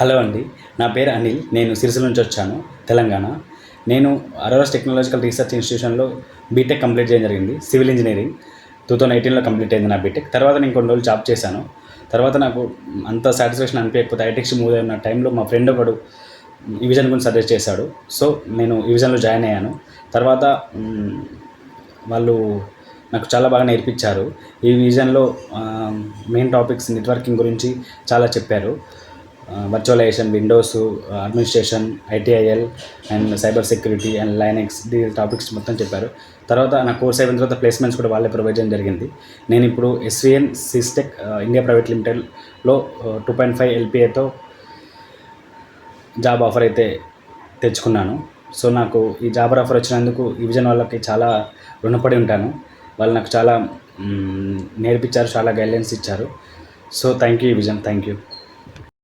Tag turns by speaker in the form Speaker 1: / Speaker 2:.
Speaker 1: Hello అండి, నా పేరు అనిల్. నేను సిరిసిల్ల నుంచి వచ్చాను, తెలంగాణ. నేను అరోరాస్ టెక్నాలజికల్ రీసెర్చ్ ఇన్స్టిట్యూషన్లో బీటెక్ కంప్లీట్ చేయడం జరిగింది. సివిల్ ఇంజనీరింగ్ 2018లో కంప్లీట్ అయింది నా బీటెక్. తర్వాత నేను కొన్ని రోజులు జాబ్ చేశాను. తర్వాత నాకు అంత సాటిస్ఫాక్షన్ అనిపించకపోతే ఐటెక్స్ మూవ్ అయిన టైంలో మా ఫ్రెండ్ ఒకడు ఈవిజన్ గురించి సజెస్ట్ చేశాడు. సో నేను ఈవిజన్లో జాయిన్ అయ్యాను. తర్వాత వాళ్ళు నాకు చాలా బాగా నేర్పించారు. ఈ విజన్లో మెయిన్ టాపిక్స్ నెట్వర్కింగ్ గురించి చాలా చెప్పారు. Virtualization, Windows administration, ITIL and cyber security and Linux, ఈ టాపిక్స్ మొత్తం చెప్పారు. తర్వాత నా కోర్స్ అయిన తర్వాత ప్లేస్మెంట్స్ కూడా వాళ్ళే ప్రొవైడ్ చేయడం జరిగింది. నేను ఇప్పుడు SVN సిస్టెక్ ఇండియా ప్రైవేట్ లిమిటెడ్లో 2.5 LPAతో జాబ్ ఆఫర్ అయితే తెచ్చుకున్నాను. సో నాకు ఈ జాబ్ ఆఫర్ వచ్చినందుకు ఈవిజన్ వాళ్ళకి చాలా రుణపడి ఉంటాను. వాళ్ళు నాకు చాలా నేర్పించారు, చాలా గైడ్లైన్స్ ఇచ్చారు. So thank you eVision, thank you.